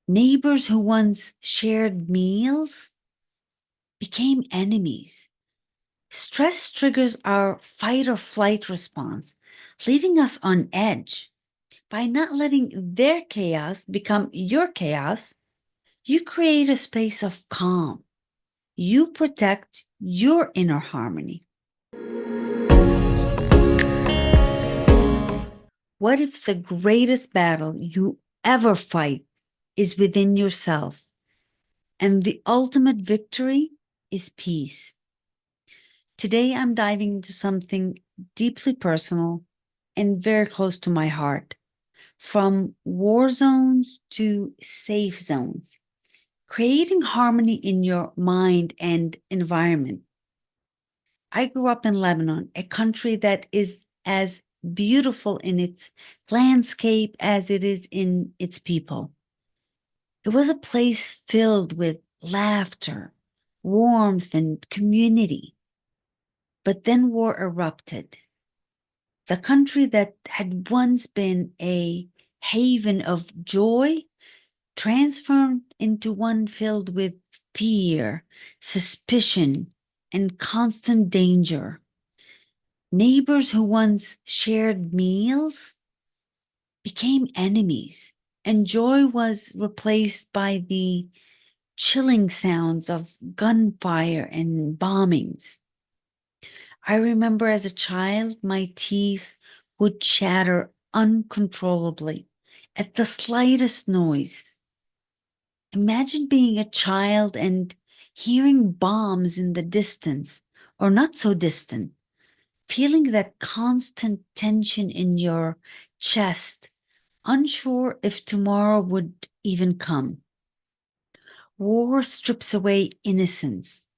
Neighbors who once shared meals became enemies. Stress triggers our fight or flight response, leaving us on edge. By not letting their chaos become your chaos, you create a space of calm. You protect your inner harmony. What if the greatest battle you ever fight is within yourself, and the ultimate victory is peace? Today, I'm diving into something deeply personal and very close to my heart. From war zones to safe zones, creating harmony in your mind and environment. I grew up in Lebanon, a country that is as beautiful in its landscape as it is in its people. It was a place filled with laughter, warmth, and community. But then war erupted. The country that had once been a haven of joy transformed into one filled with fear, suspicion, and constant danger. Neighbors who once shared meals became enemies, and joy was replaced by the chilling sounds of gunfire and bombings. I remember as a child, my teeth would chatter uncontrollably at the slightest noise. Imagine being a child and hearing bombs in the distance, or not so distant, feeling that constant tension in your chest, unsure if tomorrow would even come. War strips away innocence.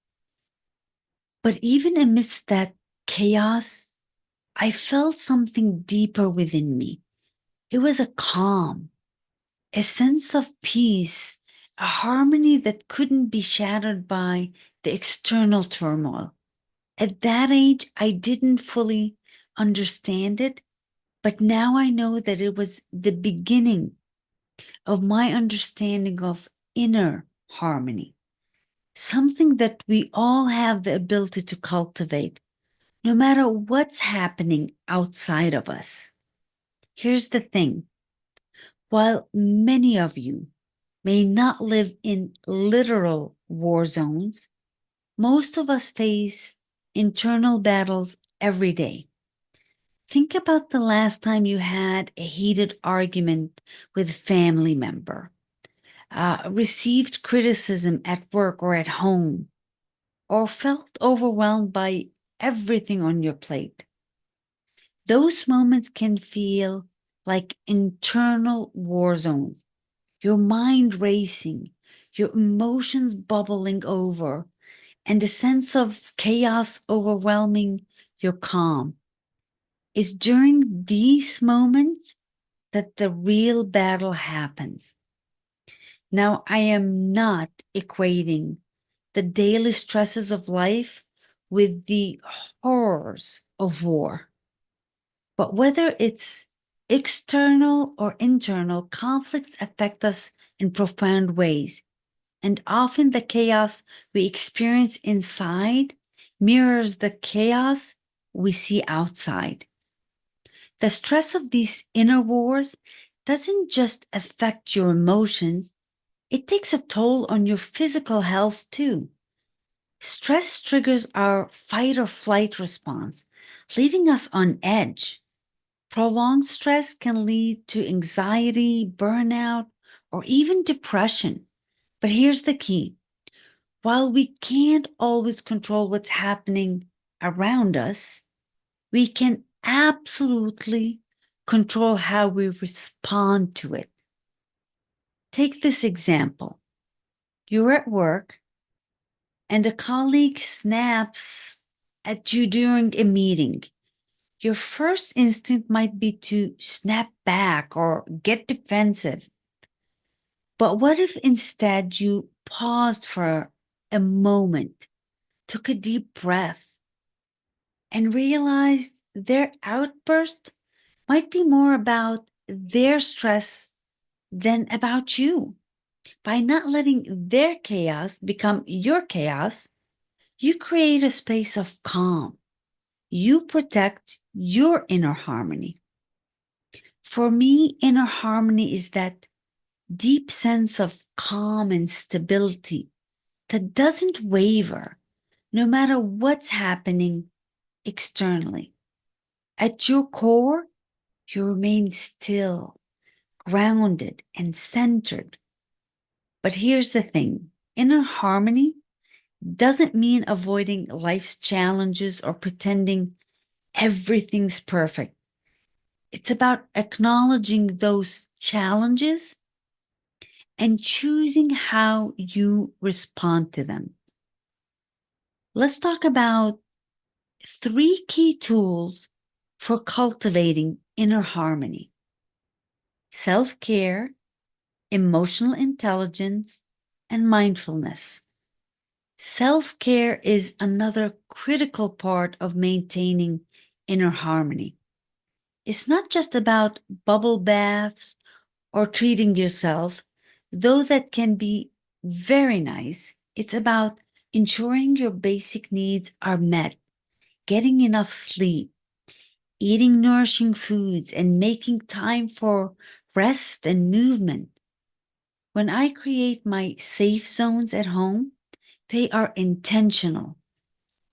But even amidst that chaos, I felt something deeper within me. It was a calm, a sense of peace, a harmony that couldn't be shattered by the external turmoil. At that age, I didn't fully understand it, but now I know that it was the beginning of my understanding of inner harmony, something that we all have the ability to cultivate, no matter what's happening outside of us. Here's the thing. While many of you may not live in literal war zones, most of us face internal battles every day. Think about the last time you had a heated argument with a family member, received criticism at work or at home, or felt overwhelmed by everything on your plate. Those moments can feel like internal war zones, your mind racing, your emotions bubbling over, and a sense of chaos overwhelming your calm. It's during these moments that the real battle happens. Now, I am not equating the daily stresses of life with the horrors of war. But whether it's external or internal, conflicts affect us in profound ways. And often the chaos we experience inside mirrors the chaos we see outside. The stress of these inner wars doesn't just affect your emotions, it takes a toll on your physical health too. Stress triggers our fight or flight response, leaving us on edge. Prolonged stress can lead to anxiety, burnout, or even depression. But here's the key. While we can't always control what's happening around us, we can absolutely control how we respond to it. Take this example. You're at work and a colleague snaps at you during a meeting. Your first instinct might be to snap back or get defensive. But what if instead you paused for a moment, took a deep breath, and realized their outburst might be more about their stress than about you? By not letting their chaos become your chaos, you create a space of calm. You protect your inner harmony. For me, inner harmony is that deep sense of calm and stability that doesn't waver no matter what's happening externally. At your core, you remain still, grounded, and centered. But here's the thing: inner harmony doesn't mean avoiding life's challenges or pretending everything's perfect. It's about acknowledging those challenges and choosing how you respond to them. Let's talk about 3 key tools for cultivating inner harmony: self-care, emotional intelligence, and mindfulness. Self-care is another critical part of maintaining inner harmony. It's not just about bubble baths or treating yourself, though that can be very nice. It's about ensuring your basic needs are met, getting enough sleep, eating nourishing foods, and making time for rest and movement. When I create my safe zones at home, they are intentional.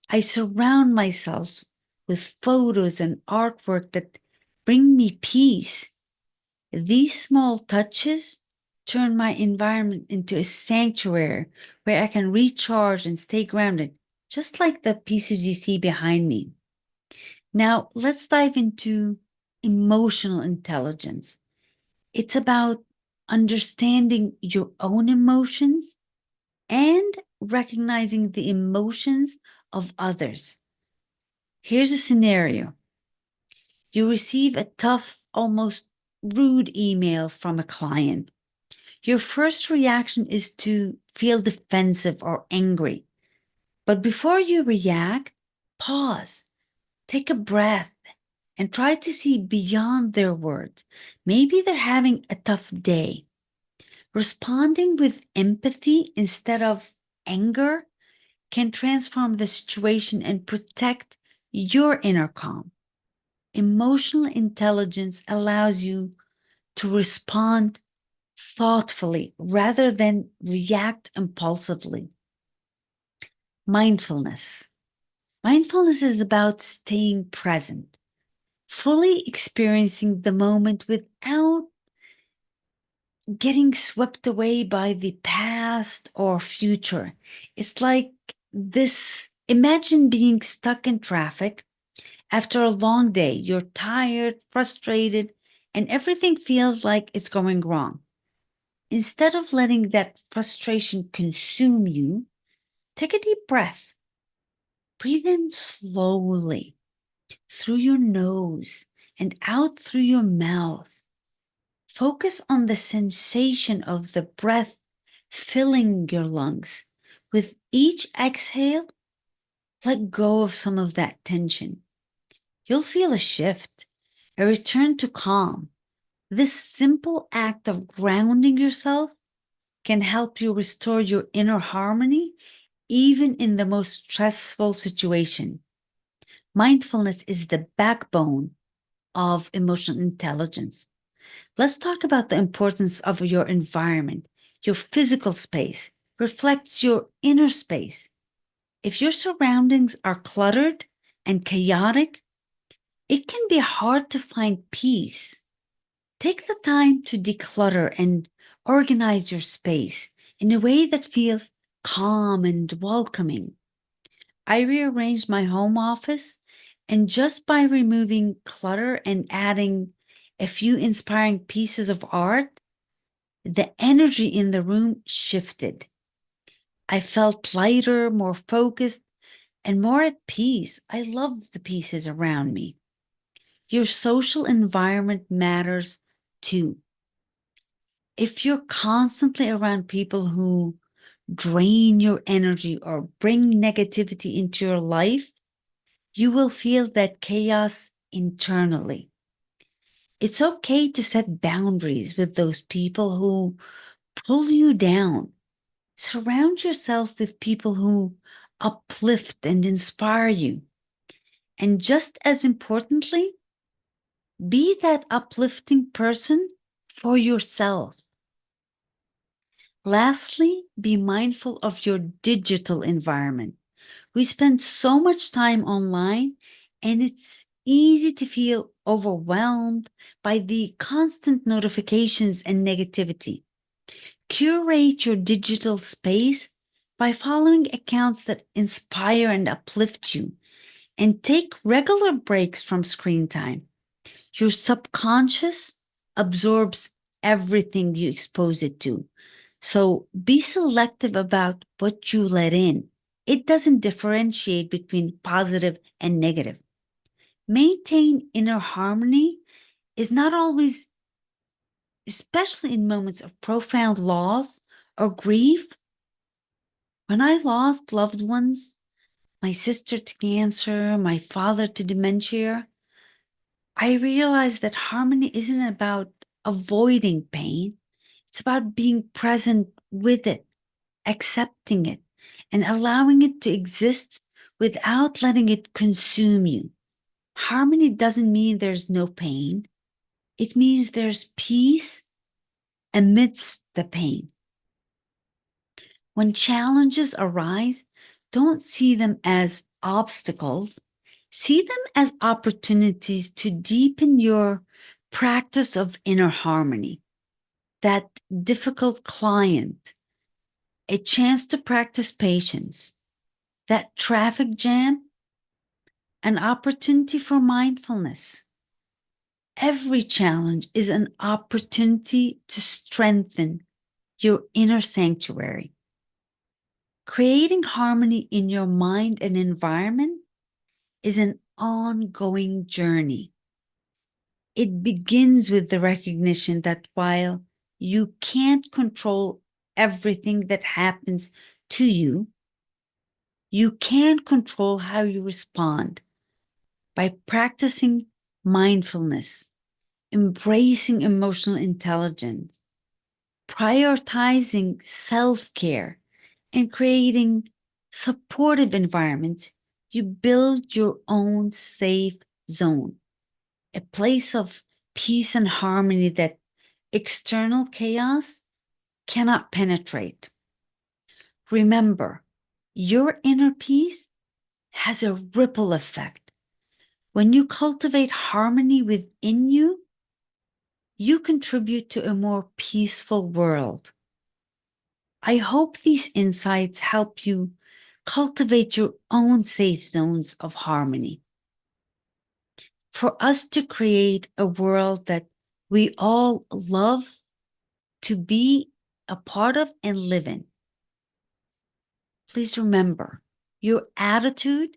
I surround myself with photos and artwork that bring me peace. These small touches turn my environment into a sanctuary where I can recharge and stay grounded, just like the pieces you see behind me. Now, let's dive into emotional intelligence. It's about understanding your own emotions and recognizing the emotions of others. Here's a scenario: you receive a tough, almost rude email from a client. Your first reaction is to feel defensive or angry. But before you react, pause, take a breath, and try to see beyond their words. Maybe they're having a tough day. Responding with empathy instead of anger can transform the situation and protect your inner calm. Emotional intelligence allows you to respond thoughtfully rather than react impulsively. Mindfulness. Mindfulness is about staying present, fully experiencing the moment without getting swept away by the past or future. It's like this: imagine being stuck in traffic after a long day. You're tired, frustrated, and everything feels like it's going wrong. Instead of letting that frustration consume you, take a deep breath. Breathe in slowly through your nose and out through your mouth. Focus on the sensation of the breath filling your lungs. With each exhale, let go of some of that tension. You'll feel a shift, a return to calm. This simple act of grounding yourself can help you restore your inner harmony even in the most stressful situation. Mindfulness is the backbone of emotional intelligence. Let's talk about the importance of your environment. Your physical space reflects your inner space. If your surroundings are cluttered and chaotic, it can be hard to find peace. Take the time to declutter and organize your space in a way that feels calm and welcoming. I rearranged my home office, and just by removing clutter and adding a few inspiring pieces of art, the energy in the room shifted. I felt lighter, more focused, and more at peace. I love the pieces around me. Your social environment matters too. If you're constantly around people who drain your energy or bring negativity into your life, you will feel that chaos internally. It's okay to set boundaries with those people who pull you down. Surround yourself with people who uplift and inspire you. And just as importantly, be that uplifting person for yourself. Lastly, be mindful of your digital environment. We spend so much time online, and it's easy to feel overwhelmed by the constant notifications and negativity. Curate your digital space by following accounts that inspire and uplift you, and take regular breaks from screen time. Your subconscious absorbs everything you expose it to. So be selective about what you let in. It doesn't differentiate between positive and negative. Maintain inner harmony is not always, especially in moments of profound loss or grief. When I lost loved ones, my sister to cancer, my father to dementia, I realized that harmony isn't about avoiding pain. It's about being present with it, accepting it, and allowing it to exist without letting it consume you. Harmony doesn't mean there's no pain. It means there's peace amidst the pain. When challenges arise, don't see them as obstacles. See them as opportunities to deepen your practice of inner harmony. That difficult client, a chance to practice patience. That traffic jam, an opportunity for mindfulness. Every challenge is an opportunity to strengthen your inner sanctuary. Creating harmony in your mind and environment is an ongoing journey. It begins with the recognition that while you can't control everything that happens to you, you can control how you respond by practicing mindfulness, embracing emotional intelligence, prioritizing self-care, and creating supportive environments. You build your own safe zone, a place of peace and harmony that external chaos cannot penetrate. Remember, your inner peace has a ripple effect. When you cultivate harmony within you, you contribute to a more peaceful world. I hope these insights help you cultivate your own safe zones of harmony. For us to create a world that we all love to be a part of and live in. Please remember, your attitude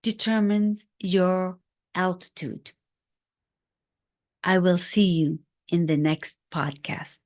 determines your altitude. I will see you in the next podcast.